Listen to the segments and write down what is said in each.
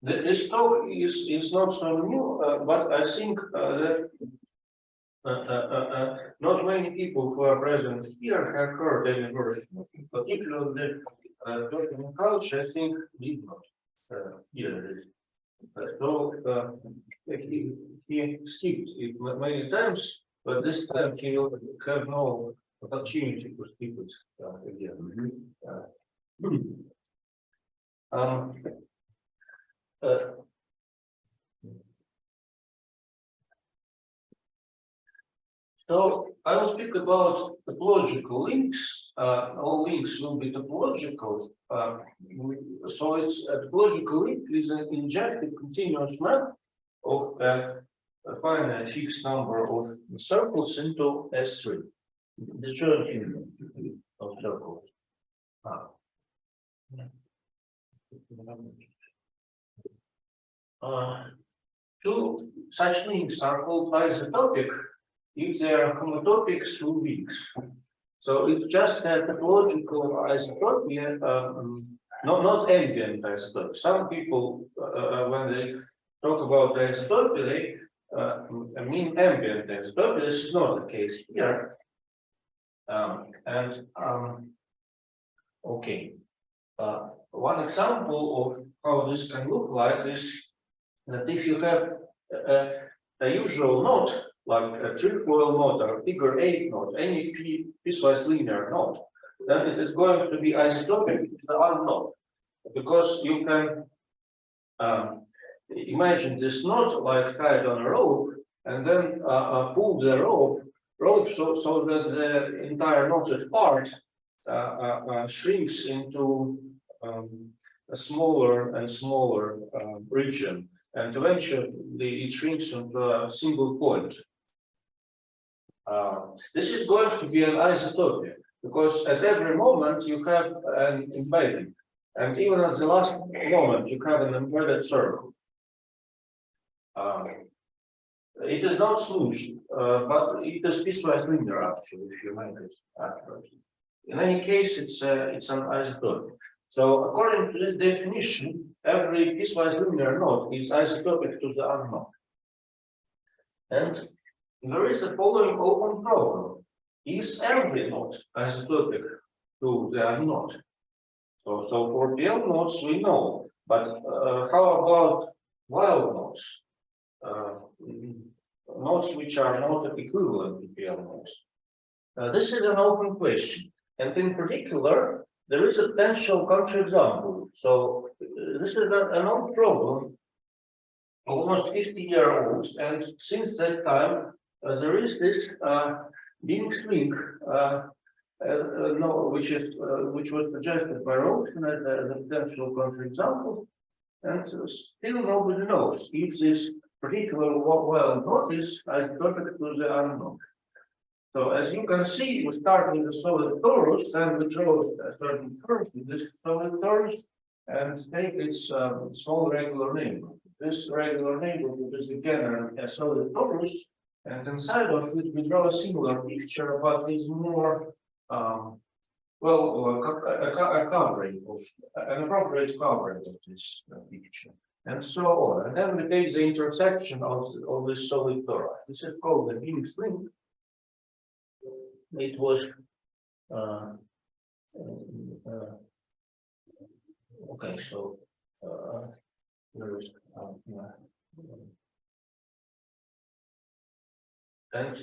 This talk is not so new, but I think that not many people who are present here have heard any version of it. Particularly the culture, I think, did not hear this. So he skipped it many times, but this time he will have no opportunity to skip it again. So I will speak about topological links. All links will be topological. So it's a topological link is an injected continuous map of a finite fixed number of circles into S3. Disjoint of circles. Two such links are called isotopic if they are homotopic through links. So it's just a topological isotopy, not ambient isotopy. Some people, when they talk about isotopy, they mean ambient isotopy. This is not the case here. Okay. One example of how this can look like is that if you have a usual knot, like a trefoil knot or figure 8 knot, any piecewise linear knot, then it is going to be isotopic to the other knot, because you can imagine this knot like tied on a rope, and then pull the rope so that the entire knotted part shrinks into a smaller and smaller region, and eventually it shrinks into a single point. This is going to be an isotopy, because at every moment you have an embedding, and even at the last moment you have an embedded circle. It is not smooth, but it is piecewise linear actually, if you make it accurately. In any case, it's an isotopic. So according to this definition, every piecewise linear knot is isotopic to the other knot. And there is a following open problem: is every knot isotopic to the other knot? So for PL knots we know, but how about wild knots? Knots which are not equivalent to PL knots. This is an open question, and in particular, there is a potential counterexample. So this is an old problem, almost 50-year-old, and since that time there is this Binks link, which was suggested by Rosen as a potential counterexample, and still nobody knows if this particular wild knot is isotopic to the other knot. So as you can see, we start with a solid torus, and we draw a certain curve with this solid torus, and take its small regular neighborhood. This regular neighborhood is again a solid torus, and inside of it we draw a similar picture, but with more a covering of an appropriate covering of this picture, and so on. And then we take the intersection of this solid torus. This is called the Binks link. It was okay. So there is and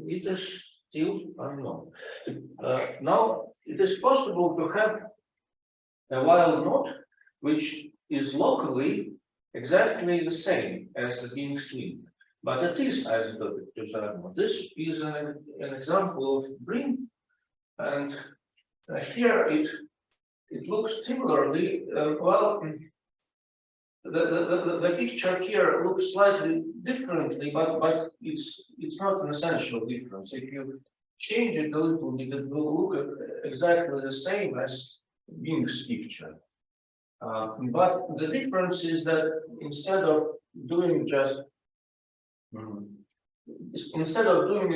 it is still unknown. Now it is possible to have a wild knot which is locally exactly the same as the Binks link, but it is isotopic to the other knot. This is an example of Brin, and here it looks similarly. Well, the picture here looks slightly differently, but it's not an essential difference. If you change it a little bit, it will look exactly the same as Binks picture. But the difference is that instead of doing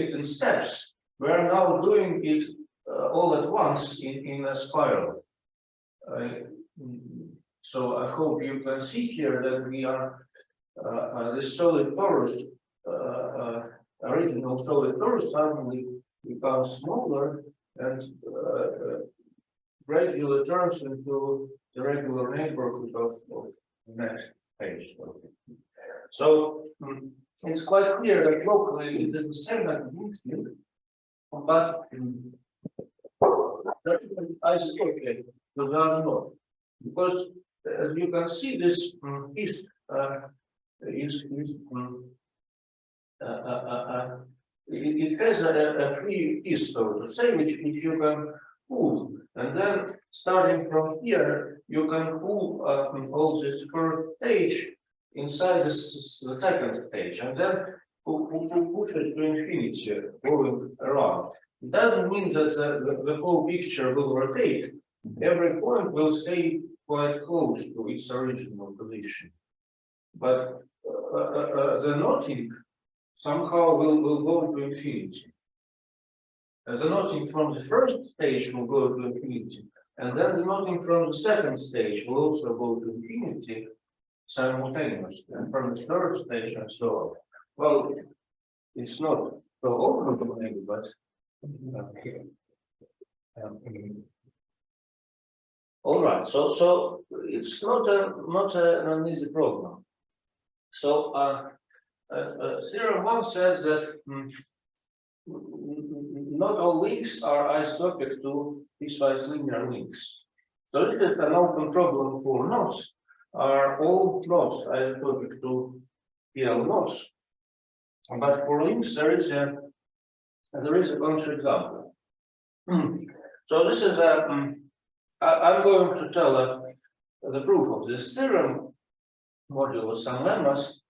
it in steps, we are now doing it all at once in a spiral. So I hope you can see here that we are this solid torus, original solid torus suddenly becomes smaller and gradually turns into the regular neighborhood of the next page. So it's quite clear that locally it is the same as the but that's isotopy, those are not. Because as you can see, this piece it has a free piece, so to say, which you can pull, and then starting from here, you can pull all this first stage inside the second stage, and then push it to infinity, going around. It doesn't mean that the whole picture will rotate. Every point will stay quite close to its original position, but the knotting somehow will go to infinity. The knotting from the first stage will go to infinity, and then the knotting from the second stage will also go to infinity simultaneously, and from the third stage and so on. Well, it's not so overwhelming, but all right. So it's not an easy problem. So theorem 1 says that not all links are isotopic to piecewise linear links. So if it's an open problem for knots, are all knots isotopic to PL knots? But for links, there is a counterexample. So this is I'm going to tell the proof of this theorem, modulo some lemmas.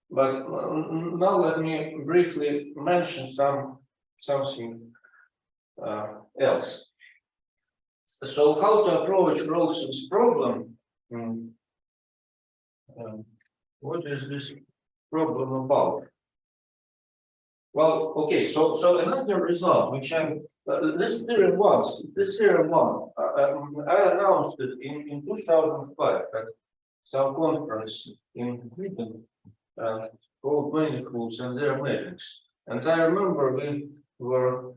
But now let me briefly mention something else. So how to approach Rollson's problem? What is this problem about? Well, okay. So another result, which this theorem 1, I announced it in 2005 at some conference in Sweden. Called manifolds and their matrix. And I remember we were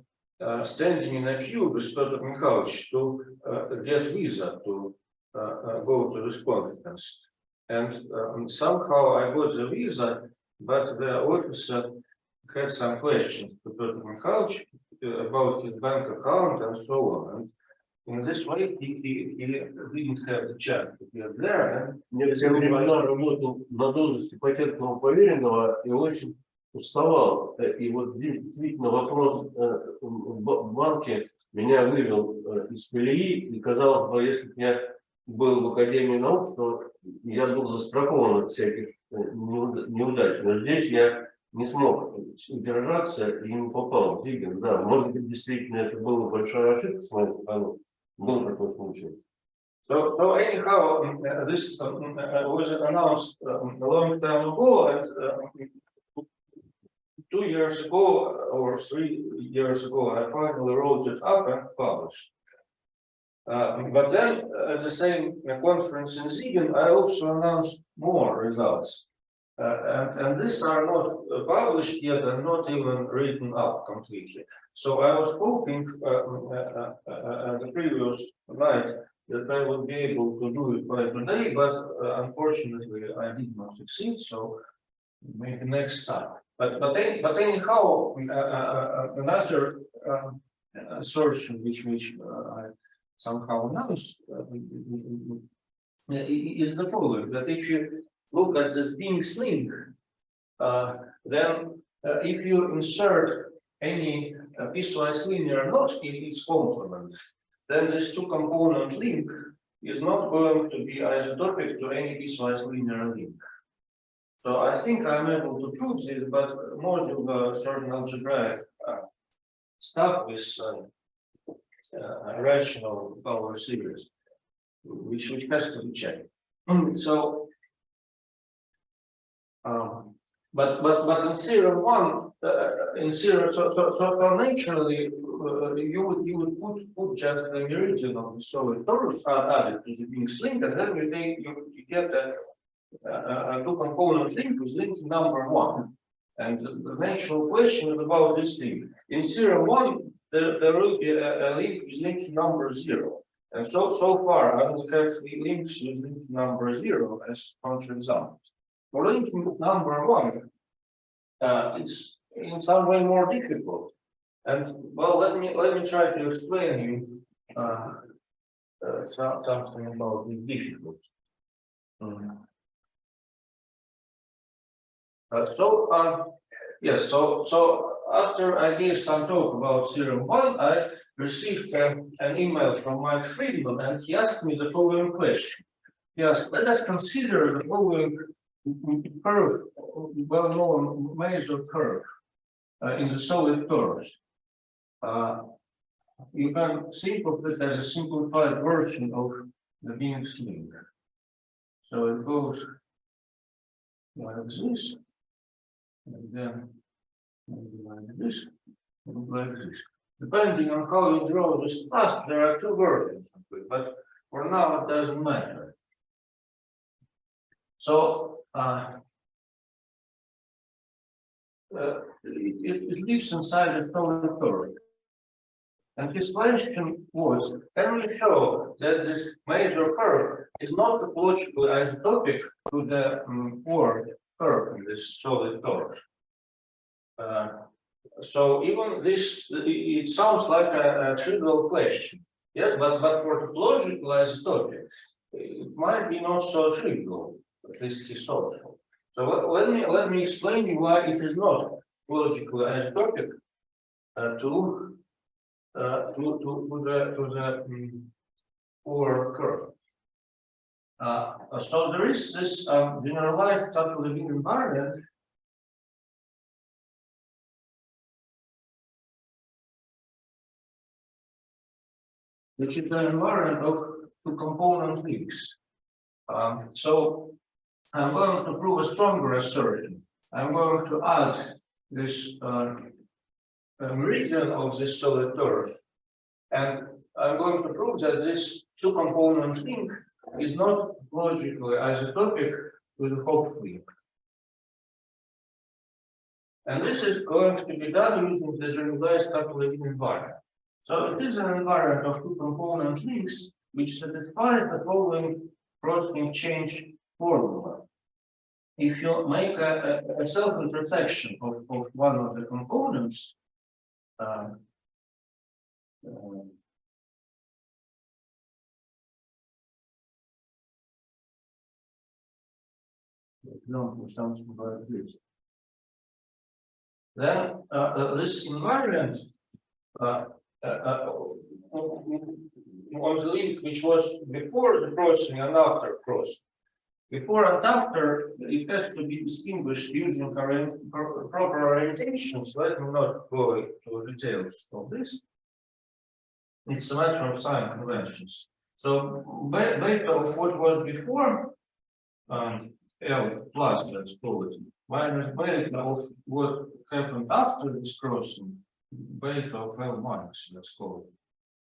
standing in a queue with Sato to get visa to go to this conference. And somehow I got the visa, but the officer had some questions to Sato about his bank account and so on. And in this way, he didn't have the chance to get there. Я все времена работал на должности патентного поверенного и очень уставал. И вот действительно вопрос в банке меня вывел из колеи. И казалось бы, если бы я был в Академии наук, то я был застрахован от всяких неудач. Но здесь я не смог удержаться и не попал в Зиген. Да, может быть, действительно это была большая ошибка с моей стороны. Был такой случай. So anyhow, this was announced a long time ago, and 2 years ago or 3 years ago, I finally wrote it up and published. But then at the same conference in Siegen, I also announced more results. And these are not published yet and not even written up completely. So I was hoping the previous night that I would be able to do it by today, but unfortunately I did not succeed. So maybe next time. But anyhow, another assertion which I somehow announced is the following: that if you look at this being link, then if you insert any piecewise linear knot in its complement, then this two-component link is not going to be isotopic to any piecewise linear link. So I think I'm able to prove this, but modulo certain algebraic stuff with rational power series, which has to be checked. So but in theorem one, in theorem, so naturally, you would put just the meridian of the solid torus added to the Bing's link, and then you get a two-component link with link number one. And the natural question is about this link. In theorem one, there will be a link with link number 0. And so far, I will have the links with link number 0 as counterexamples. For link number 1, it's in some way more difficult. And well, let me try to explain you something about the difficulty. Yes, so after I gave some talk about theorem 1, I received an email from Mike Friedman, and he asked me the following question. He asked, let us consider the following curve, well-known Mazur curve in the solid torus. You can think of it as a simplified version of the Bing's link. So it goes like this, and then like this, and like this. Depending on how you draw this task, there are two versions of it, but for now it doesn't matter. So it lives inside the solid torus. And his question was, can we show that this Mazur curve is not topologically isotopic to the fourth curve in this solid torus? So even this, it sounds like a trivial question. Yes, but for topological isotopy, it might be not so trivial, at least he thought so. So let me explain you why it is not topologically isotopic to the four curve. So there is this generalized Sato Levine invariant which is an invariant of two-component links. So I'm going to prove a stronger assertion. I'm going to add this meridian of this solid torus, and I'm going to prove that this two-component link is not logically isotopic with the Hopf link. And this is going to be done using the generalized Topology invariant. So it is an invariant of two-component links which satisfies the following processing change formula. If you make a self-intersection of one of the components, something like this. Then this invariant on the link which was before the processing and after processing. Before and after, it has to be distinguished using proper orientations. Let me not go into details of this. It's a matter of sign conventions. So beta of what was before L plus, let's call it, minus beta of what happened after this crossing, beta of L minus, let's call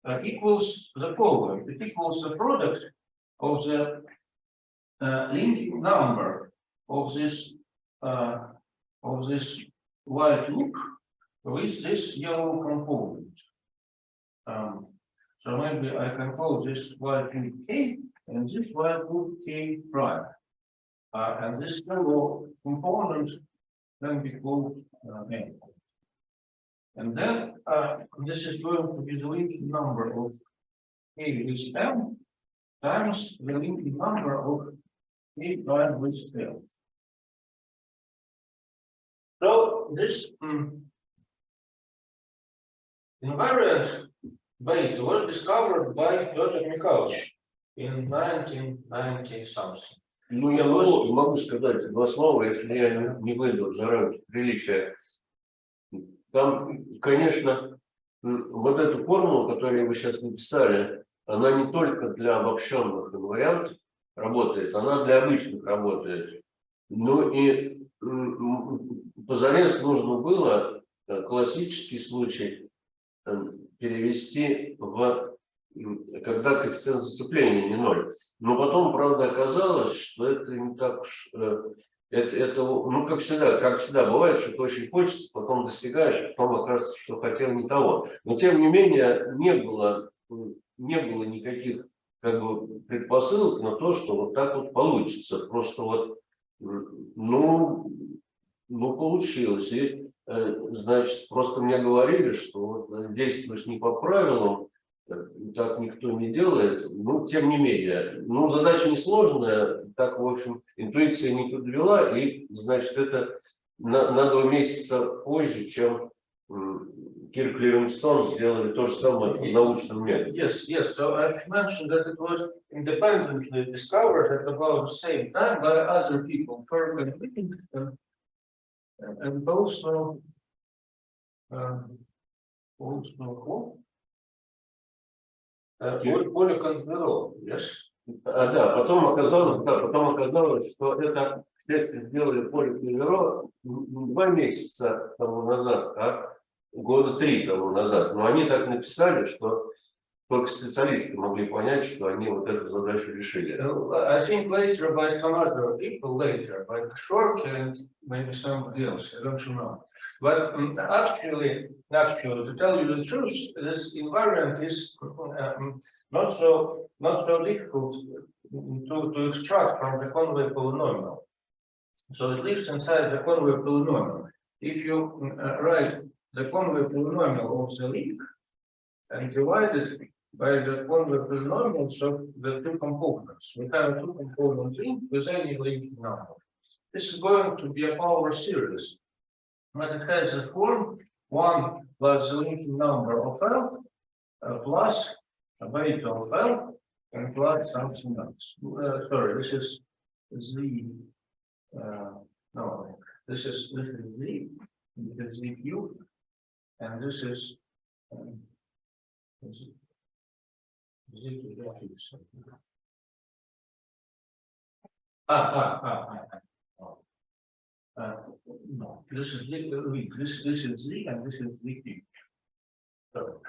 it, equals the following. It equals the product of the linking number of this white loop with this yellow component. So maybe I can call this white loop K and this white loop K prime. And this yellow component can be called N. And then this is going to be the linking number of K with M times the linking number of K prime with L. So this invariant beta was discovered by Piotr Mikhailovich in 1990 something. Ну, я могу сказать два слова, если я не выйду за рамки приличия. Там, конечно, вот эту формулу, которую вы сейчас написали, она не только для обобщенных инвариантов работает, она для обычных работает. Ну и позарез нужно было классический случай перевести в когда коэффициент зацепления не ноль. Но потом, правда, оказалось, что это не так уж. Это, ну, как всегда бывает, что ты очень хочется, потом достигаешь, потом оказывается, что хотел не того. Но тем не менее не было никаких как бы предпосылок на то, что вот так вот получится. Просто вот, ну получилось. И, значит, просто мне говорили, что вот действуешь не по правилам, так никто не делает. Ну, тем не менее, ну, задача несложная, так, в общем, интуиция не подвела, и, значит, это на 2 месяца позже, чем Кирк Ливингстон сделали то же самое в научном методе. Yes. So I've mentioned that it was independently discovered at about the same time by other people, Kirk and Livingston, and also Поликонферол, yes? Да, потом оказалось, что это следствие сделали Поликонферол 2 месяца тому назад, а года 3 тому назад. Но они так написали, что только специалисты могли понять, что они вот эту задачу решили. I think later by some other people later, by Shork and maybe somebody else, I don't know. But actually, to tell you the truth, this invariant is not so difficult to extract from the conway polynomial. So it lives inside the conway polynomial. If you write the conway polynomial of the leaf and divide it by the conway polynomials of the 2 components, we have a 2-component link with any linking number. This is going to be a power series. But it has a form 1 plus the linking number of L plus a beta of L and plus something else. Sorry, this is Z. No, this is Z. This is ZQ, and this is no, this is this is Z and this is ZQ. So,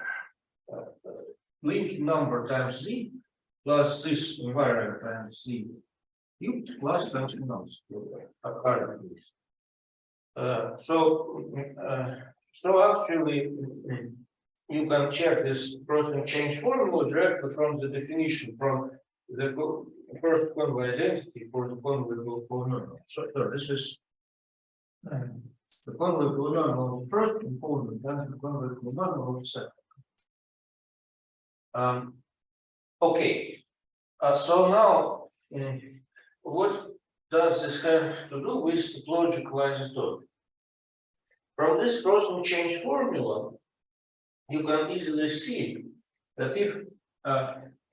link number times Z plus this invariant times Z cubed plus something else. So actually, you can check this crossing change formula directly from the definition from the first conway identity for the conway polynomial. So this is the conway polynomial of the first component and the conway polynomial of the second. Okay, so now what does this have to do with topological isotopy? From this crossing change formula, you can easily see that if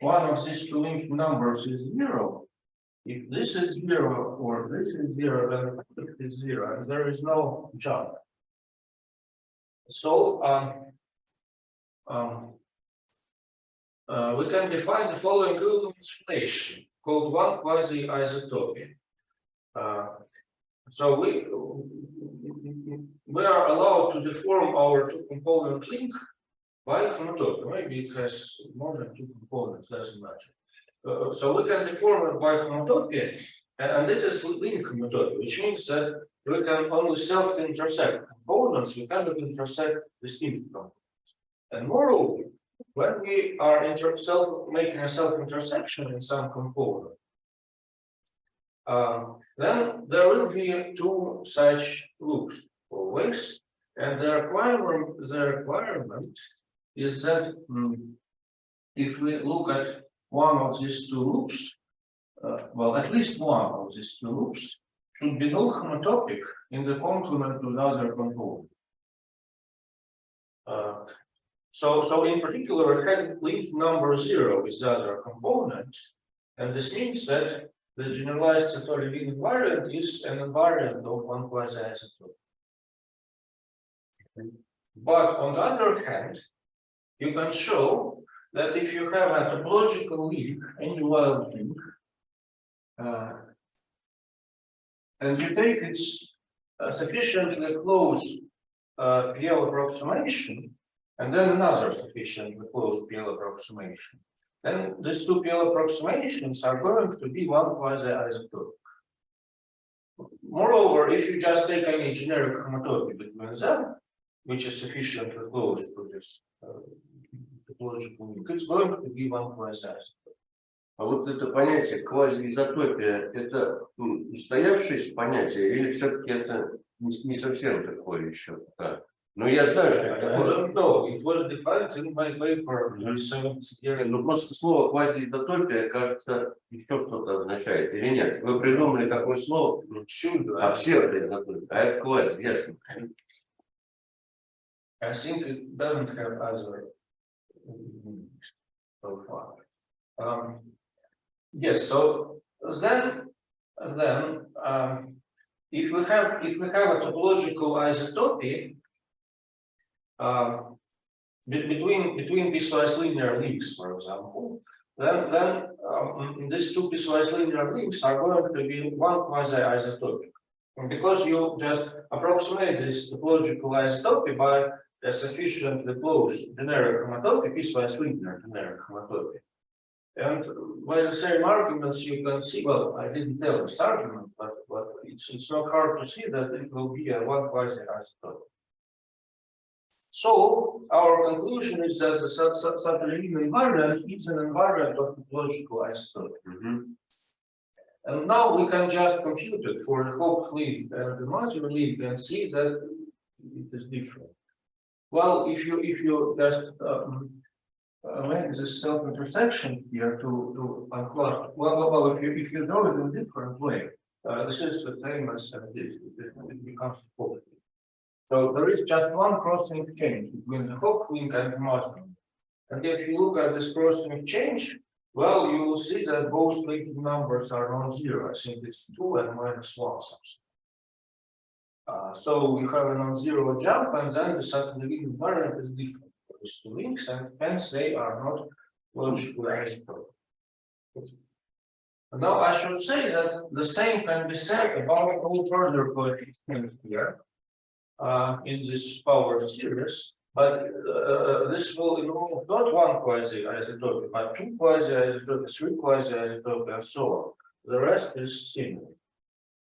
one of these 2 linked numbers is 0, if this is 0 or this is 0, then it is 0, and there is no jump. So we can define the following explanation called 1 quasi-isotopy. So we are allowed to deform our 2-component link by homotopy. Maybe it has more than 2 components, doesn't matter. So we can deform it by homotopy, and this is link homotopy, which means that we can only self-intersect components, we cannot intersect distinct components. And moreover, when we are making a self-intersection in some component, then there will be 2 such loops always, and the requirement is that if we look at one of these 2 loops, well, at least one of these 2 loops should be null homotopic in the complement to the other component. So in particular, it has link number 0 with the other component, and this means that the generalized Sato-Levine invariant is an invariant of 1 quasi-isotopy. But on the other hand, you can show that if you have a topological link, any wild link, and you take its sufficiently close PL approximation, and then another sufficiently close PL approximation, then these two PL approximations are going to be one quasi-isotopic. Moreover, if you just take any generic homotopy between them, which is sufficiently close to this topological link, it's going to be one quasi-isotopic. А вот это понятие квазиизотопия, это устоявшееся понятие или все-таки это не совсем такое еще? Да. Но я знаю, что это такое. I don't know. It was defined in my paper. Ну, просто слово квазиизотопия, кажется, еще что-то означает, или нет? Вы придумали такое слово? А псевдоизотопия, а это квази, ясно. I think it doesn't have other meanings so far. Yes, so then if we have a topological isotopy between piecewise linear links, for example, then these two piecewise linear links are going to be one quasi-isotopic. And because you just approximate this topological isotopy by a sufficiently close generic homotopy, piecewise linear generic homotopy. And by the same arguments, you can see, well, I didn't tell this argument, but it's not hard to see that it will be a one quasi-isotopic. So our conclusion is that the Sato invariant is an invariant of topological isotope. And now we can just compute it for the Hopf link and the modular link and see that it is different. Well, if you just make this self-intersection here to unclusters, well, if you draw it in a different way, this is the same as this. It becomes positive. So there is just one crossing exchange between the Hopf link and the modular. And if you look at this crossing exchange, well, you will see that both linked numbers are non-zero. I think it's 2 and -1 something. So we have a non-zero jump, and then the Sato-Levine invariant is different for these two links, and hence they are not logically isotopic. Now I should say that the same can be said about all further coefficients here in this power series. But this will involve not one quasi-isotope, but two quasi-isotopes, three quasi-isotopes, and so on. The rest is similar.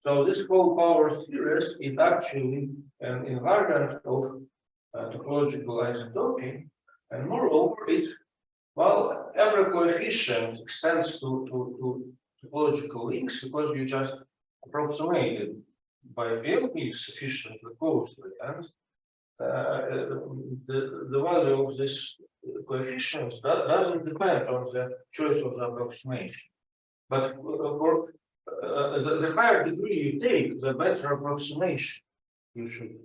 So this whole power series is actually an invariant of topological isotopy, and moreover, every coefficient extends to topological links because you just approximate it by PLP sufficiently closely, and the value of this coefficients doesn't depend on the choice of the approximation. But for the higher degree you take, the better approximation you should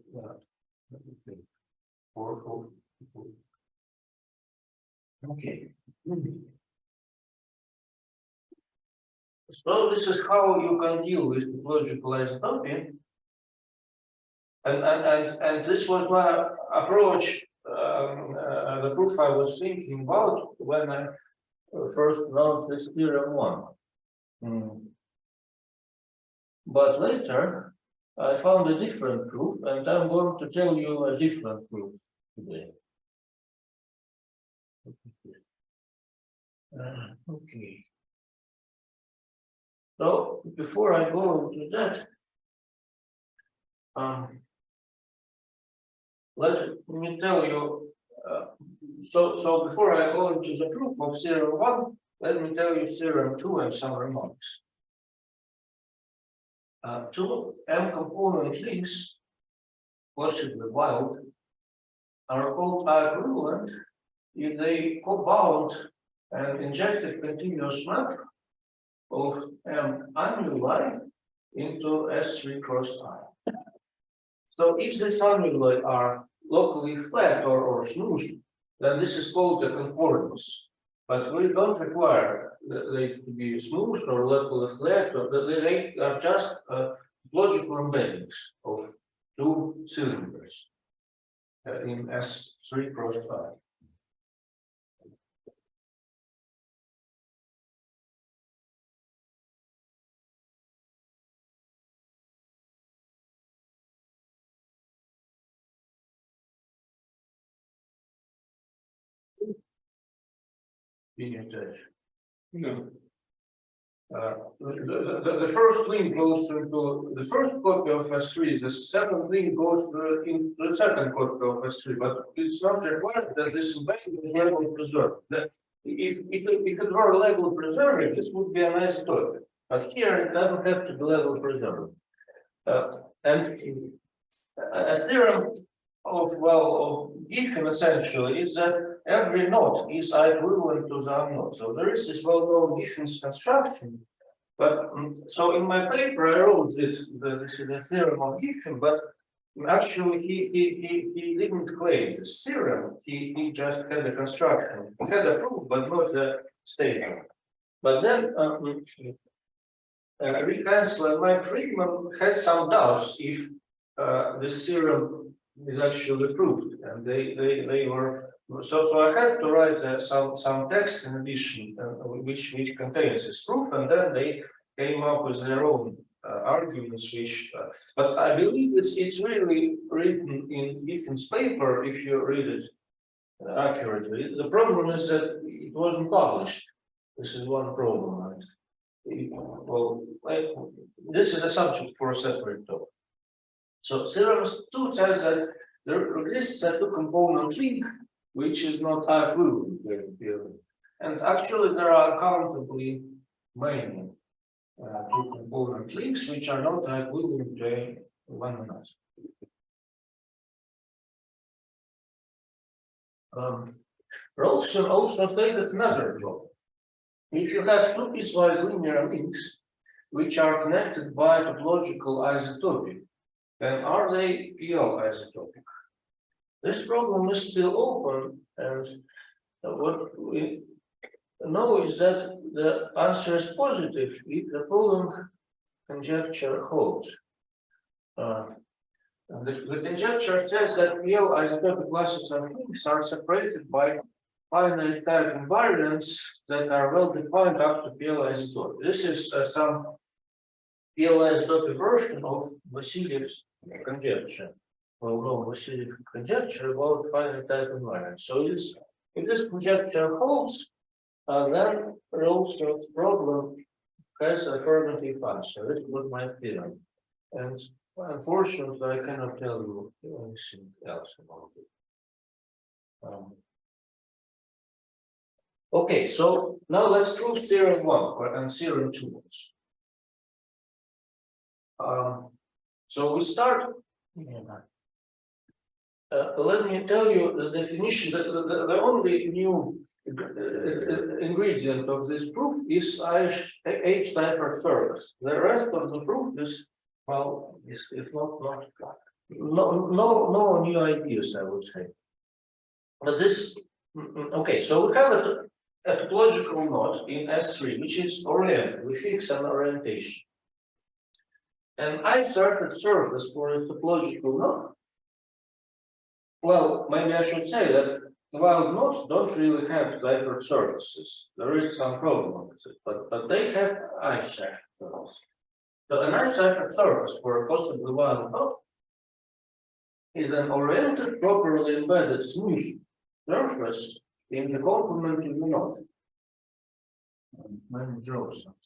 take. Okay. So this is how you can deal with topological isotopy. And this was my approach, the proof I was thinking about when I first announced this theorem 1. But later, I found a different proof, and I'm going to tell you a different proof today. Okay. So before I go into that, let me tell you. So before I go into the proof of theorem 1, let me tell you theorem 2 and some remarks. Two M-component links, possibly wild, are called equivalent if they co-bound an injective continuous map of M annuli into S3 cross I. So if these annuli are locally flat or smooth, then this is called a concordance. But we don't require they to be smooth or locally flat, or they are just logical embeddings of two cylinders in S3 cross I. attached. No. The first link goes into the first copy of S3, the second link goes into the second copy of S3, but it's not required that this embedding is level preserved. If it were level preserved, this would be a nice topic, but here it doesn't have to be level preserved. And a theorem of Giffen essentially is that every node is equivalent to the unknown. So there is this well-known Giffen's construction. But so in my paper I wrote this is the theorem of Giffen, but actually he didn't claim this theorem. He just had a construction. He had a proof, but not a statement. But then Rick Ansel and Mike Friedman had some doubts if this theorem is actually proved, and they were so I had to write some text in addition, which contains this proof, and then they came up with their own arguments, which but I believe it's really written in Giffen's paper if you read it accurately. The problem is that it wasn't published. This is one problem. Right? Well, this is a subject for a separate talk. So theorem 2 says that there exists a two-component link which is not equivalent theorem. And actually there are countably many two-component links which are not equivalent to one another. Rolfson also stated another problem. If you have two piecewise linear links which are connected by topological isotopy, then are they PL isotopic? This problem is still open, and what we know is that the answer is positive if the following conjecture holds. The conjecture says that PL isotopic classes of links are separated by finite type invariants that are well defined up to PL isotopy. This is some PL isotopy version of Vasilyev's conjecture. Well, no, Vasilyev's conjecture about finite type invariants. So if this conjecture holds, then Rolfson's problem has a affirmative answer. This was my theorem. And unfortunately, I cannot tell you anything else about it. Okay, so now let's prove theorem 1 and theorem 2. So we start. Let me tell you the definition. The only new ingredient of this proof is H-Seifert surface. The rest of the proof is, well, is no new ideas, I would say. But this, okay, so we have a topological node in S3, which is oriented. We fix an orientation. And I-Seifert surface for a topological node. Well, maybe I should say that wild nodes don't really have Seifert surfaces. There is some problem with it, but they have I-Seifert surface. So an I-Seifert surface for a possibly wild node is an oriented, properly embedded smooth surface in the complement of the node. Let me draw something.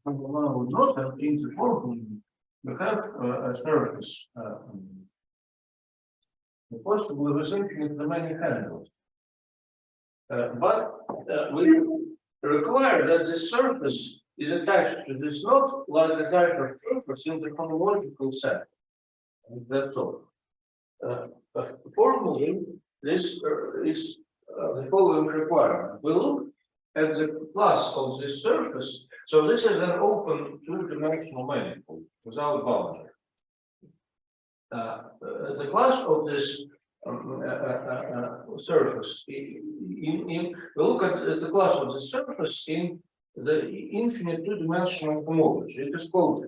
Not in the complement, we have a surface, possibly with infinitely many handles. But we require that the surface is attached to this node like a Seifert surface in the homological set. And that's all. Formally, this is the following requirement. We look at the class of this surface. So this is an open two-dimensional manifold without boundary. The class of this surface, we look at the class of the surface in the infinite two-dimensional homology. It is called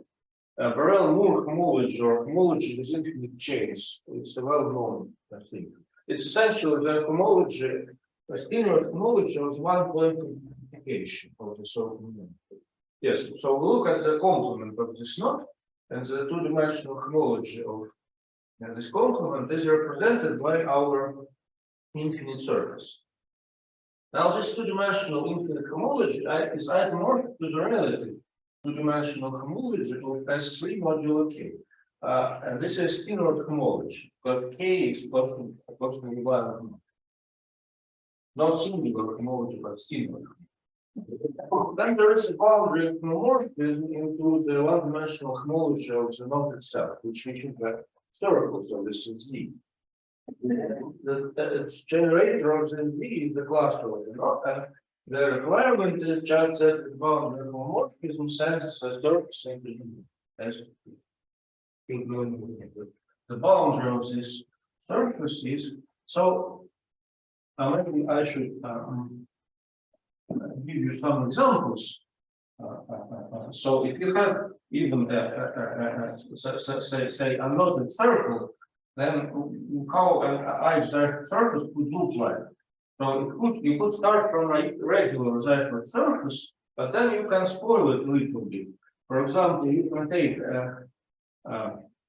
Borel-Moore homology or homology with infinite chains. It's a well-known thing. It's essentially the homology, a spinor homology of one point simplification of the so-called manifold. Yes, so we look at the complement of this node and the two-dimensional homology of And this complement is represented by our infinite surface. Now, this two-dimensional infinite homology is isomorphic to the relative two-dimensional homology of S3 modulo K. And this is inward homology, because K is constantly violent. Not singular homology, but singular. Then there is a boundary of homomorphism into the one-dimensional homology of the knot itself, which is the circle, so this is Z. The generator of the Z is the cluster of the knot, and the requirement is just that the boundary of homomorphism sends the surface into as the boundary of this surface is so. Maybe I should give you some examples. So if you have even say a knotted circle, then how an isotopy surface could look like? So you could start from a regular isotopy surface, but then you can spoil it a little bit. For example, you can take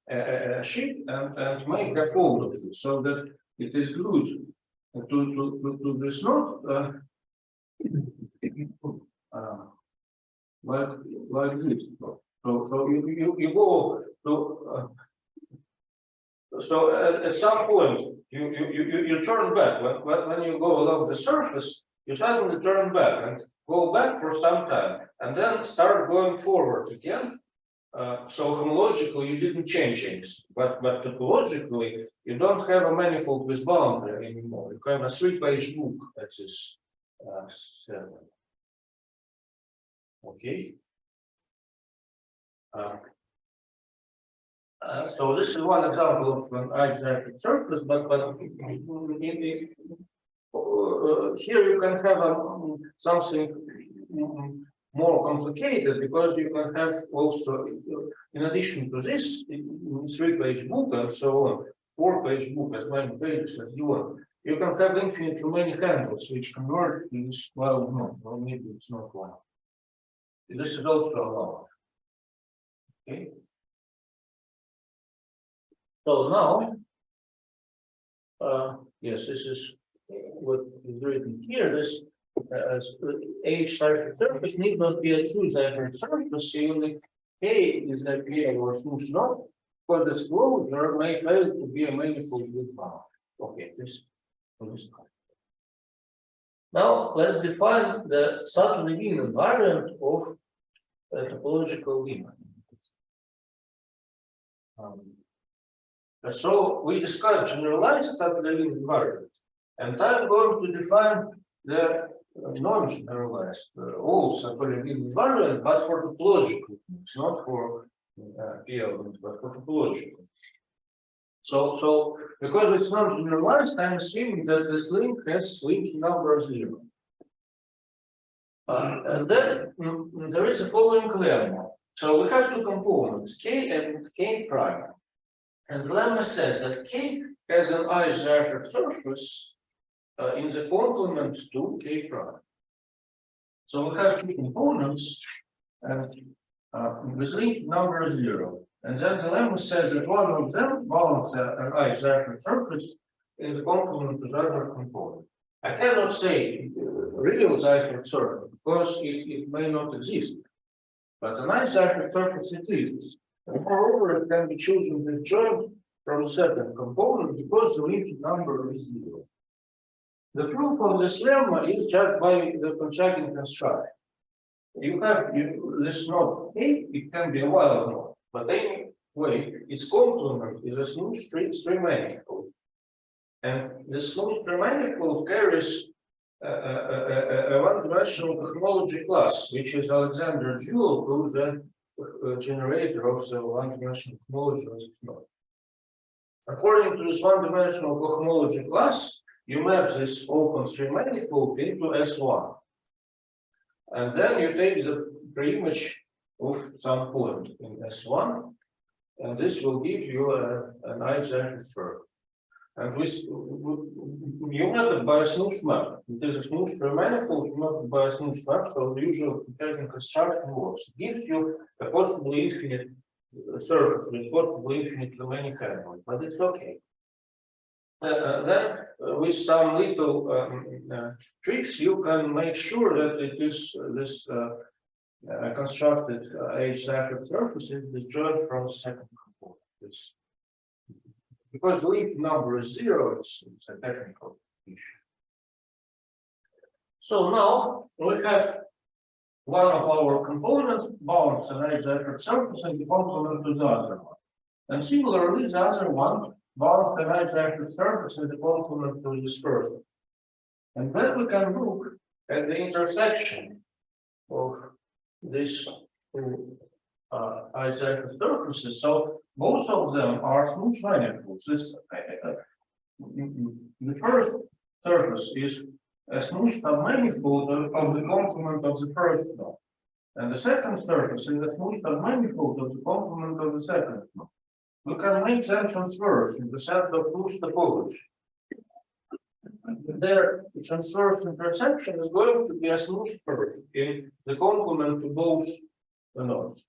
a sheet and make a fold of it so that it is glued to this knot like this. So you go to so at some point you turn back when you go along the surface, you suddenly turn back and go back for some time and then start going forward again. So homologically you didn't change things, but topologically you don't have a manifold with boundary anymore. You have a 3-page book that is okay. So this is one example of an isotopy surface, but here you can have something more complicated, because you can have also, in addition to this, 3-page book and so on, 4-page book, as many pages as you want. You can have infinitely many handles which convert to this, well, no, well, maybe it's not one. This is also allowed. Okay. So now, yes, this is what is written here. This H surface need not be a true isotopy surface, even K is a clear or smooth knot, because the closure may fail to be a manifold with bound. Okay, this. Now let's define the Sato-Levine invariant of a topological limit. So we discussed generalized Sato-Levine invariant, and I'm going to define the non-generalized all Sato-Levine invariant, but for topological, it's not for p-element, but for topological. So because it's not generalized, I'm assuming that this link has link number 0. And then there is the following lemma. So we have two components, K and K prime. And the lemma says that K has an isotopy surface in the complement to K prime. So we have two components and with link number 0. And then the lemma says that one of them bounds an isotopy surface in the complement to the other component. I cannot say real isotopy surface because it may not exist, but an isotopy surface exists. And moreover, it can be chosen disjoint from the second component because the linking number is 0. The proof of this lemma is just by the contracting construction. You have this knot A, it can be a wild knot, but anyway, its complement is a smooth three manifold. And the smooth three manifold carries a one-dimensional technology class, which is Alexander dual to the generator of the one-dimensional homology of this knot. According to this one-dimensional cohomology class, you map this open three manifold into S1. And then you take the preimage of some point in S1, and this will give you an isotopy surface. And you map it by a smooth map. It is a smooth manifold, you map it by a smooth map, so the usual comparing construction works. It gives you a possibly infinite surface with possibly infinitely many handles, but it's okay. Then with some little tricks, you can make sure that it is this constructed H-Zaffer surface is disjoint from the second component. Because the link number is 0, it's a technical issue. So now we have one of our components bounds an H-Zaffer surface and the complement to the other one. And similarly, the other one bounds an H-Zaffer surface and the complement to this first. And then we can look at the intersection of these two H-Zaffer surfaces. So both of them are smooth manifolds. The first surface is a smooth manifold of the complement of the first node. And the second surface is a smooth manifold of the complement of the second node. We can make them transverse in the sense of smooth topology. Their transverse intersection is going to be a smooth curve in the complement to both the nodes.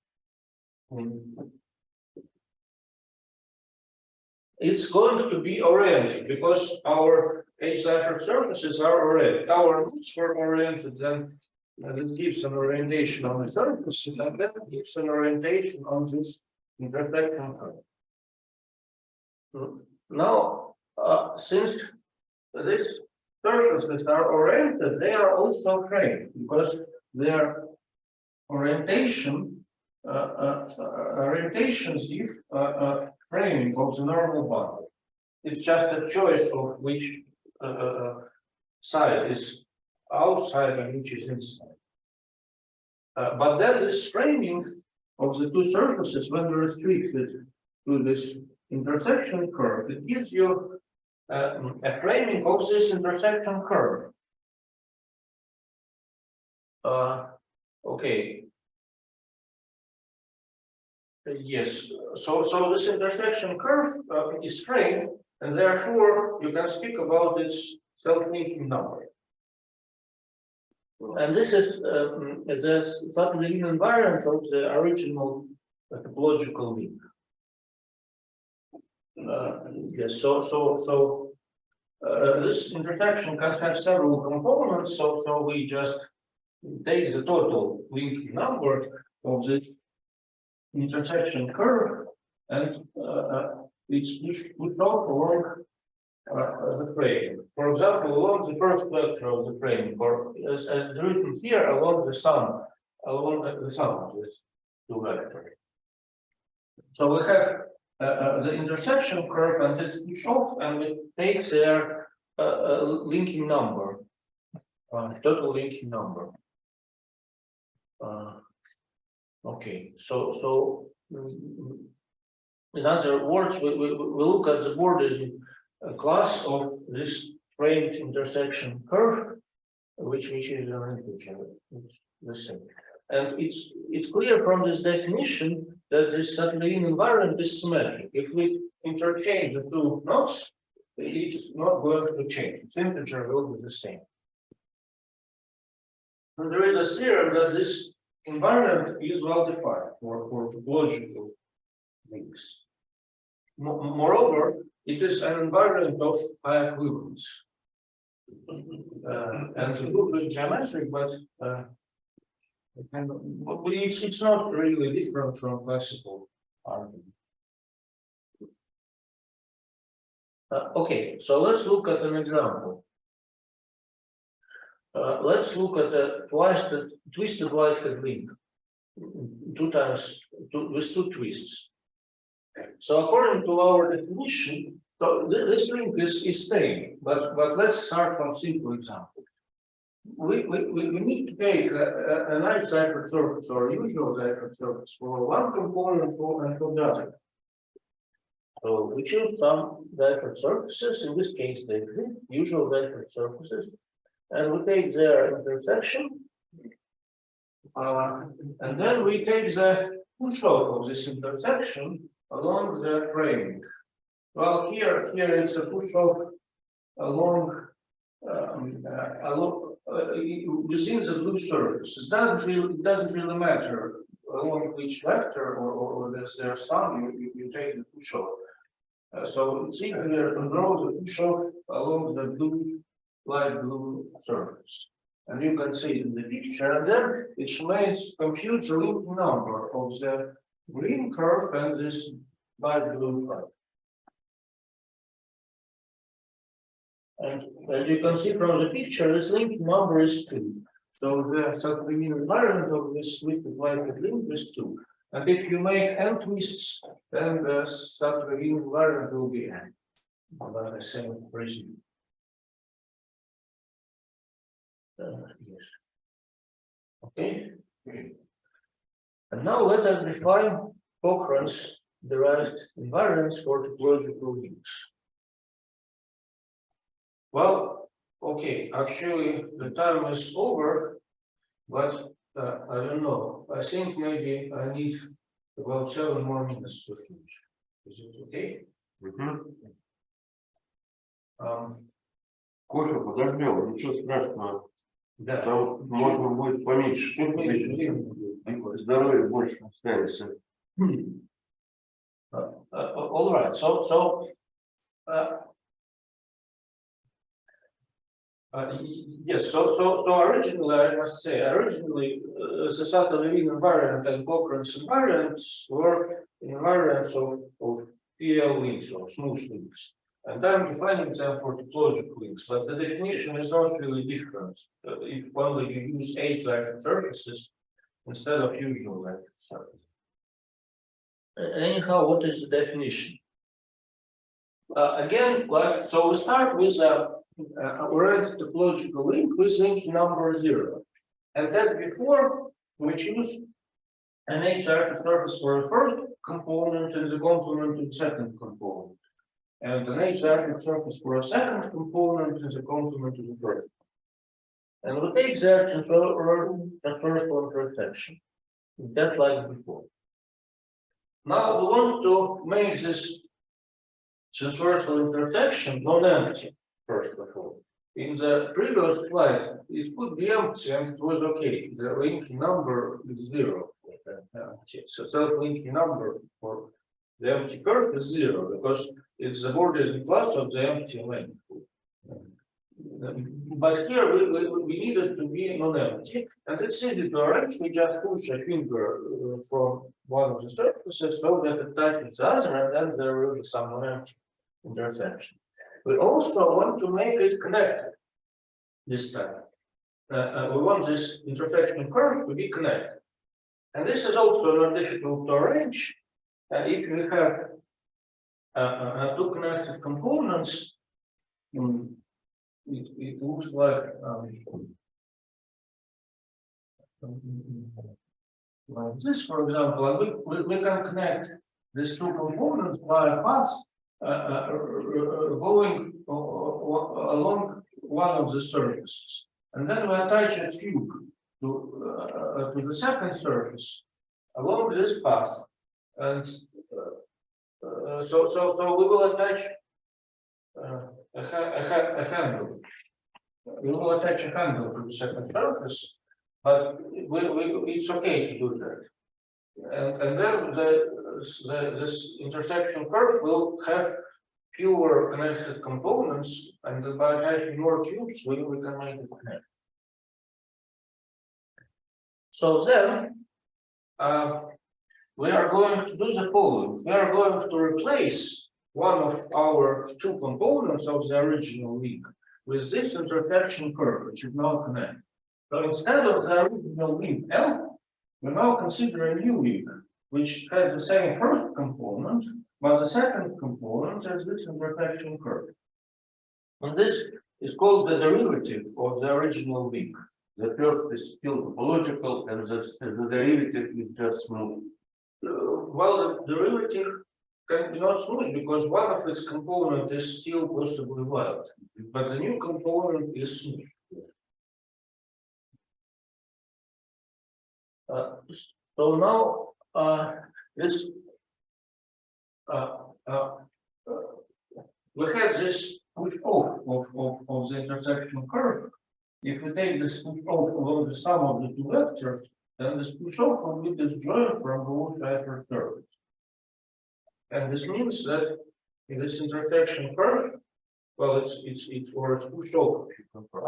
It's going to be oriented because our H-Zaffer surfaces are oriented. Our nodes were oriented, then it gives an orientation on the surfaces, and then it gives an orientation on this intersection curve. Now, since these surfaces are oriented, they are also framed because their orientations give framing of the normal bundle. It's just a choice of which side is outside and which is inside. But then this framing of the two surfaces, when restricted to this intersection curve, it gives you a framing of this intersection curve. Okay. Yes. So this intersection curve is framed, and therefore you can speak about its self-linking number. And this is the Levine invariant of the original topological link. Yes. So this intersection can have several components. So we just take the total linking number of the intersection curve and it's pushed off along the frame. For example, along the first vector of the frame, or as written here, along the sum of these two vectors. So we have the intersection curve and it's pushed off, and we take their linking number, total linking number. Okay, so in other words, we look at the board as a class of this framed intersection curve, which is an integer. It's the same, and it's clear from this definition that this Levine invariant is symmetric. If we interchange the two nodes, it's not going to change. Its integer will be the same. And there is a theorem that this invariant is well defined for topological links. Moreover, it is an invariant of high equivalence. And to look with geometric, but it's not really different from classical argument. Okay, so let's look at an example. Let's look at a twisted Whitehead link, with two twists. So according to our definition, so this link is staying, but let's start from simple example. We need to take a nice Zaffer surface or usual Zaffer surface for one component and for the other. So we choose some Zaffer surfaces, in this case they exist, usual Zaffer surfaces, and we take their intersection, and then we take the push-off of this intersection along the framing. Well, here it's a push-off along within the blue surface. It doesn't really matter along which vector or their sum you take the push off. So it's easier to draw the push off along the light blue surface. And you can see it in the picture, and then it makes compute the loop number of the green curve and this light blue curve. And as you can see from the picture, this link number is 2. So the Sato-Levine invariant of this liquid light link is 2. And if you make n twists, then the Sato-Levine invariant will be n by the same reason. Yes. Okay. And now let us define Cochrane's derived invariants for topological links. Well, okay, actually the time is over, but I don't know. I think maybe I need about 7 more minutes to finish. Is it okay? Кофе подождем, ничего страшного. Да. Там можно будет поменьше. Здоровье больше останется. All right. Yes. So originally, I must say, the Sato-Levine invariant and Cochrane's invariants were invariants of PL links or smooth links. And I'm defining them for topological links, but the definition is not really different if only you use H-like surfaces instead of usual like surfaces. Anyhow, what is the definition? Again, so we start with a already topological link with link number 0. And as before, we choose an H-like surface for the first component and the complement to the second component. And an H-like surface for a second component and the complement to the first. And we take the transversal intersection. That like before. Now we want to make this transversal intersection non-empty, first of all. In the previous slide, it could be empty and it was okay. The linking number is 0. So self-linking number for the empty curve is 0 because it's the Bordes plus of the empty length. But here we need it to be non-empty, and it's easy to arrange. We just push a finger from one of the surfaces so that it touches the other, and then there will be some non-empty intersection. We also want to make it connected this time. We want this intersection curve to be connected. And this is also not difficult to arrange. If we have two connected components, it looks like this, for example, and we can connect these two components by a path going along one of the surfaces. And then we attach a tube to the second surface along this path. And so we will attach a handle. We will attach a handle to the second surface, but it's okay to do that. And then this intersection curve will have fewer connected components, and by attaching more tubes, we can make it connect. So then we are going to do the following. We are going to replace one of our two components of the original link with this intersection curve, which is now connected. So instead of the original link L, we now consider a new link, which has the same first component, but the second component has this intersection curve. And this is called the derivative of the original link. The first is still topological, and the derivative is just smooth. Well, the derivative can be not smooth because one of its components is still possibly wild, but the new component is smooth. So now this we have this push off of the intersection curve. If we take this push off along the sum of the two vectors, then this push-off will be disjoint from both vector surfaces. And this means that in this intersection curve, well, it's pushed over.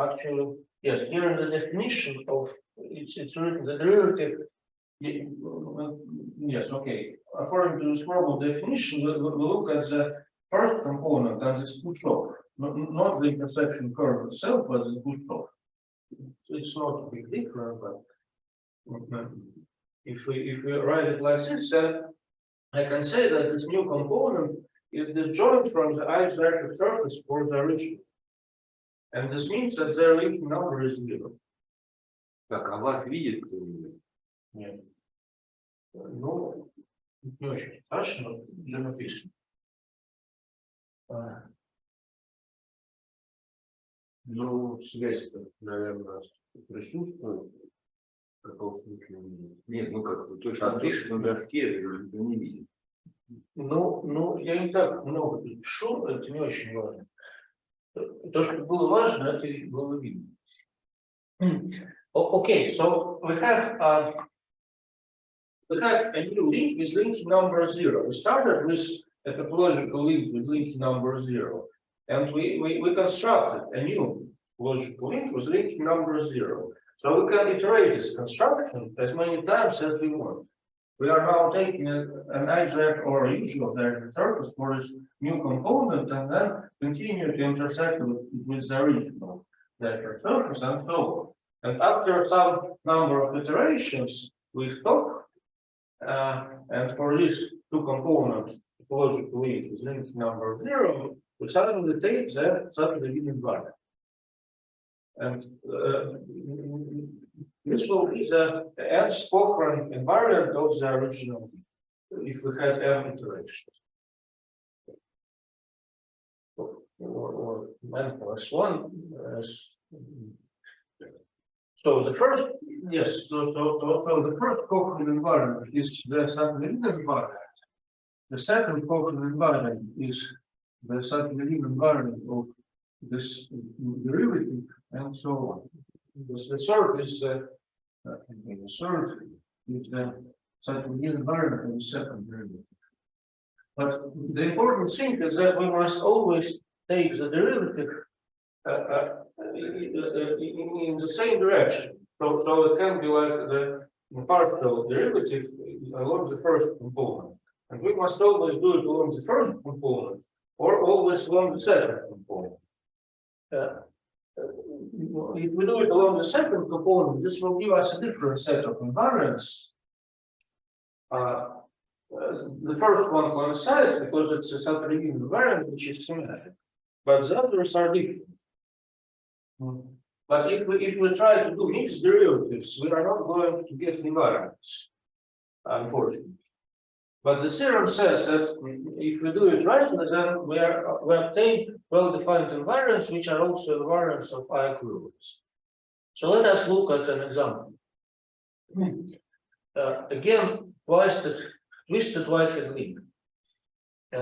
Actually, yes, here in the definition of it's written the derivative. Yes, okay. According to this formal definition, we look at the first component and this push over, not the intersection curve itself, but the push over. It's not a big difference, but if we write it like this, then I can say that this new component is disjoint from the isotopy surface for the original. And this means that their linking number is 0. Так, а вас видит кто-нибудь? Нет. Ну, не очень страшно, для написано. Ну, связь, наверное, присутствует. В каком смысле нет? Нет, ну как, точно пишет на доске, не видит. Ну, я не так много тут пишу, это не очень важно. То, что было важно, это было видно. Okay, so we have a new link with link number 0. We started with a topological link with link number 0, and we constructed a new logical link with link number 0. So we can iterate this construction as many times as we want. We are now taking an exact or usual vector surface for this new component and then continue to intersect with the original vector surface and so on. And after some number of iterations, we stop. And for these two components, topological link is link number 0, we suddenly take the suddenly invariant. And this will be the n-spoken invariant of the original if we had n iterations. Or n plus 1. So the first, yes, so the first Kochen invariant is the Sato-Levine invariant. The second Kochen invariant is the Sato-Levine invariant of this derivative, and so on. The third is the Sato-Levine invariant of the second derivative. But the important thing is that we must always take the derivative in the same direction. So it can be like the partial derivative along the first component. And we must always do it along the first component or always along the second component. If we do it along the second component, this will give us a different set of invariants. The first one coincides because it's a Sato-Levine invariant which is symmetric, but the others are different. But if we try to do mixed derivatives, we are not going to get invariants, unfortunately. But the theorem says that if we do it right, then we obtain well-defined invariants, which are also invariants of I equivalence. So let us look at an example. Again, twisted whitehead link.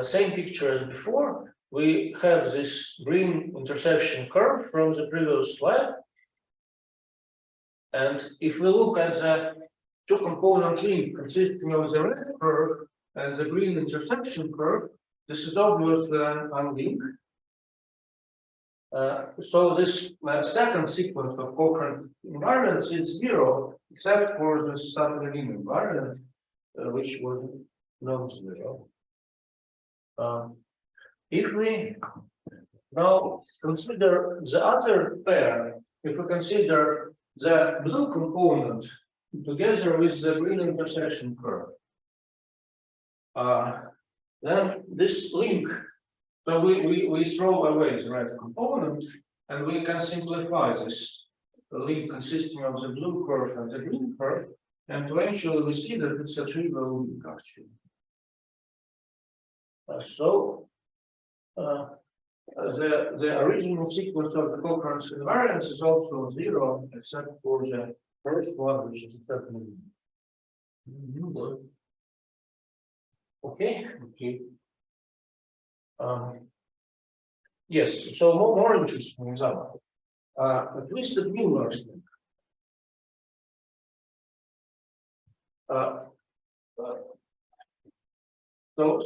Same picture as before. We have this green intersection curve from the previous slide. And if we look at the two-component link consisting of the red curve and the green intersection curve, this is obviously an unlink. So this second sequence of Kochen invariants is 0, except for the Sato-Levine invariant, which was non-zero. If we now consider the other pair, if we consider the blue component together with the green intersection curve, then this link, so we throw away the red component and we can simplify this link consisting of the blue curve and the green curve, and eventually we see that it's a trivial link actually. The original sequence of the Kochen invariants is also 0, except for the first one, which is definitely. Okay. Yes. So more interesting example. A twisted Miller's link. Uh, uh, so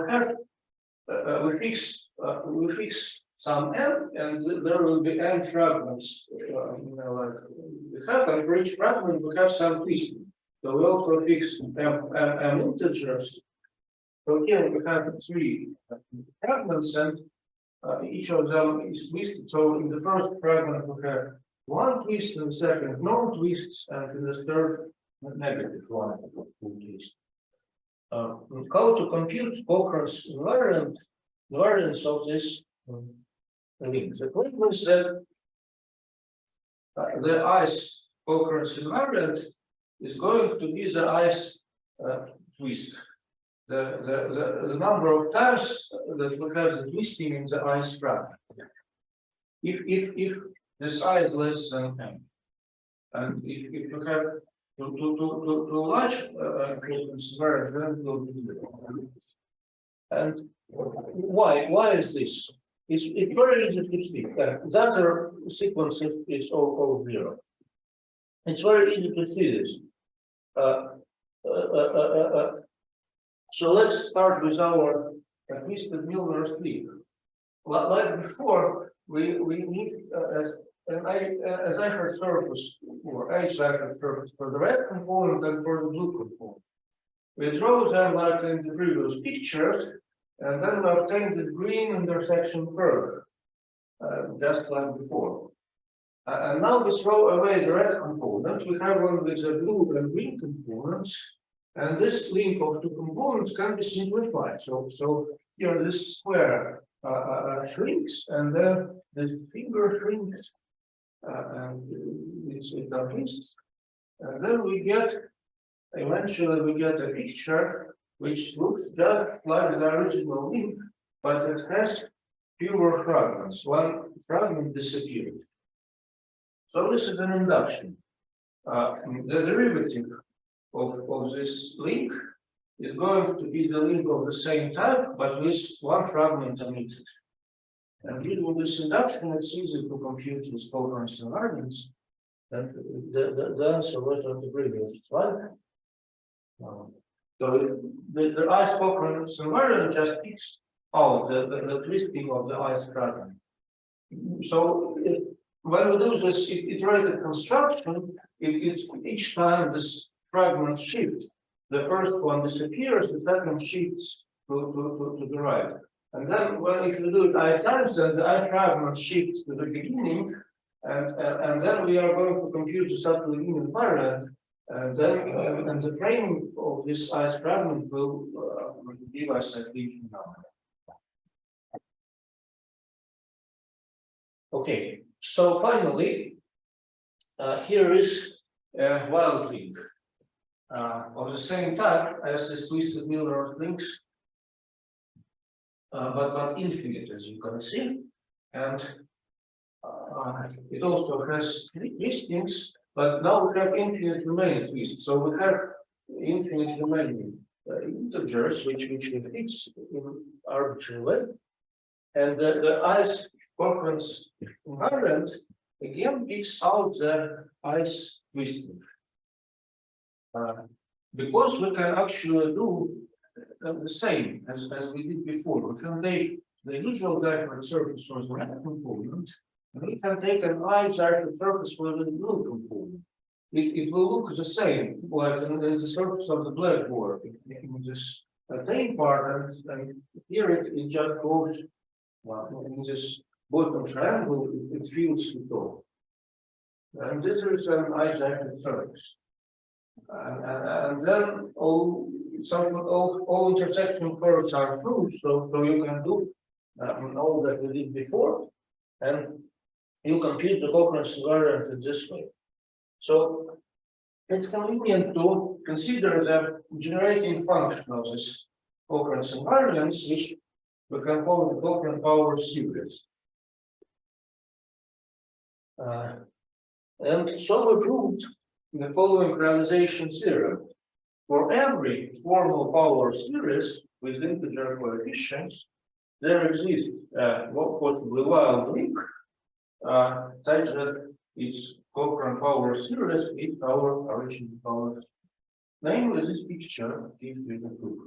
here we fix some n, and there will be n fragments. Like we have, and for each fragment we have some twisting. So we also fix m integers. So here we have 3 fragments, and each of them is twisted. So in the first fragment we have 1 twist, in the second no twists, and in the third negative 1 twist. How to compute Cochrane's invariance of this link? The claim is that the ice Cochrane's invariant is going to be the ice twist. The number of times that we have the twisting in the ice fragment. If this I is less than m, and if you have too large frequency invariant, then it will be 0. And why is this? It's very easy to see. The other sequence is all 0. It's very easy to see this. So let's start with our twisted Milner's leaf. Like before, we need as I had surface or H had surface for the red component and for the blue component. We draw them like in the previous pictures, and then we obtain the green intersection curve, just like before. And now we throw away the red component. We have one with the blue and green components. And this link of 2 components can be simplified. So here this square shrinks, and then this finger shrinks, and it's at least. And then we get, eventually we get a picture which looks just like the original link, but it has fewer fragments. One fragment disappeared. So this is an induction. The derivative of this link is going to be the link of the same type, but with 1 fragment omitted. And using this induction, it's easy to compute this Cochrane's invariance. And the answer was on the previous slide. So the ice Cochrane's invariant just picks out the twisting of the ice fragment. So when we do this iterative construction, each time this fragment shift, the first one disappears, the second shifts to the right. And then if you do it I times, then the I fragment shifts to the beginning, and then we are going to compute the Sato-Levine invariant, and then and the frame of this ice fragment will give us a Levine number. Okay, so finally, here is a wild link of the same type as this twisted Milner's links, but infinite, as you can see, and it also has 3 twistings, but now we have infinite remaining twists. So we have infinite remaining integers which we fix in arbitrary way, and the ice Cochrane's invariant again picks out the ice twisting. Because we can actually do the same as we did before. We can take the usual different surface for the red component, and we can take an isotopy surface for the blue component. It will look the same, like in the surface of the blackboard, in this thin part, and here it just goes in this bottom triangle, it fills it all. And this is an isotopy surface. And then all intersection curves are true, so you can do all that we did before, and you compute the Cochrane's invariant in this way. So it's convenient to consider the generating function of this Cochrane's invariance, which we can call the Cochrane power series. And so we proved the following realization theorem. For every formal power series with integer coefficients, there exists possibly wild link such that its Cochrane power series is our original power Namely, this picture gives you the proof.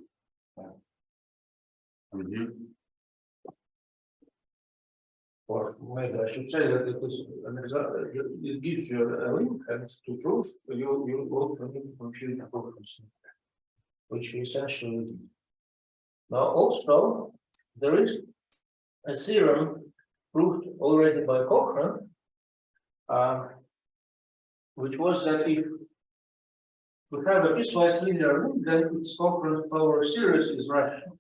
Or maybe I should say that it is an example, it gives you a link, and to prove you also need to compute the proof, which we essentially do. Now also there is a theorem proved already by Cochrane, which was that if we have a piecewise linear link, then its Cochrane's power series is rational.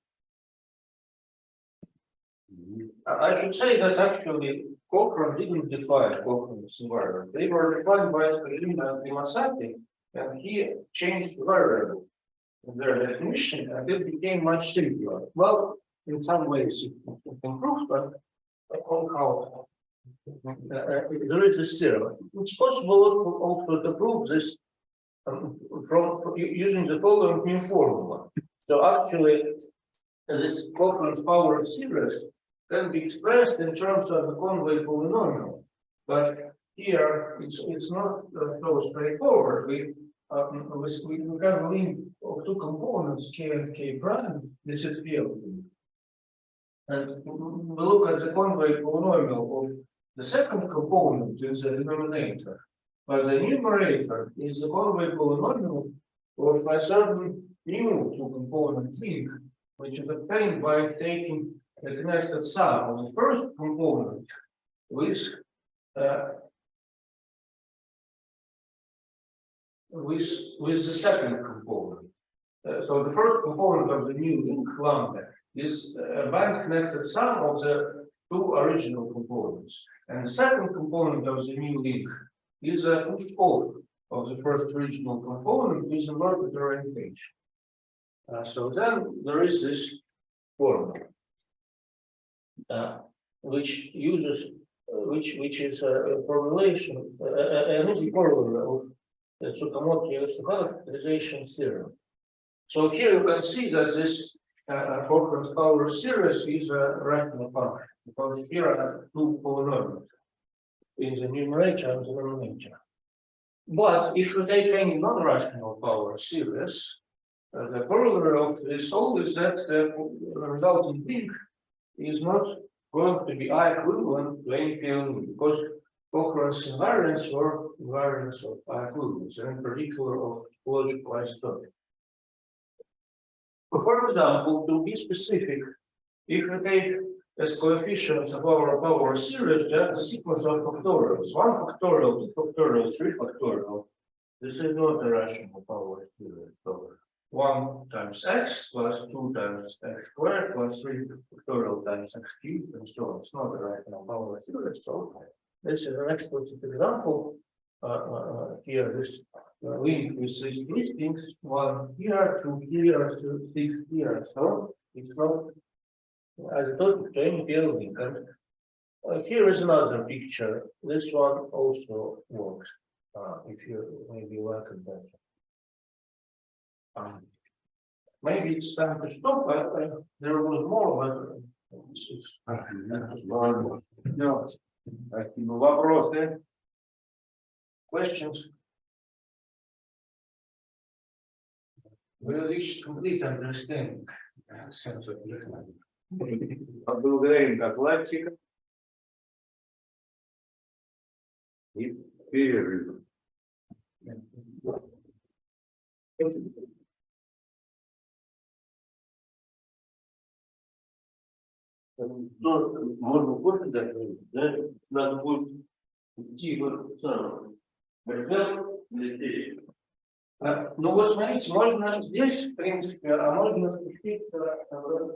I should say that actually Cochrane didn't define Cochrane's invariant. They were defined by Sergey Melikhov, and he changed the variable in their definition, and it became much simpler. Well, in some ways it improved, but how there is a theorem. It's possible also to prove this from using the following new formula. So actually, this Cochrane's power series can be expressed in terms of the Conway polynomial, but here it's not so straightforward. We have a link of two components, k and k prime. This is field, and we look at the Conway polynomial of the second component in the denominator, but the numerator is the Conway polynomial of a certain new two-component link, which is obtained by taking the connected sum of the first component with the second component. So the first component of the new link lambda is a band-connected sum of the two original components, and the second component of the new link is a pushed off of the first original component with inverted orientation. So then there is this formula, which uses which is a formulation, an easy corollary of the Topological factorization theorem. So here you can see that this Cochrane's power series is a rational function, because here are two polynomials in the numerator and the denominator. But if you take any non-rational power series, the corollary of this all is that the resulting link is not going to be I equivalent to any PLE, because Cochrane's invariants were invariants of I equivalents, and in particular of logical isotopy. For example, to be specific, if we take as coefficients of our power series just the sequence of factorials, 1 factorial, 2 factorial, 3 factorial, this is not a rational power series. So 1 times x plus 2 times x squared plus 3 factorial times x cubed and so on. It's not a rational power series. So this is an explicit example. Here, this link with these three things, 1 here, 2 here, 6 here. So it's not as opposed to any PL link. And here is another picture. This one also works. If you maybe like it better. Maybe it's time to stop. There was more, but No. Вопросы? Questions? We reached complete understanding. Sense of technology. Поблагодарим докладчика. И перерыв. Можно кофе дать, да? Надо будет идти в самом. Ну вот смотрите, можно здесь, в принципе, а можно спуститься в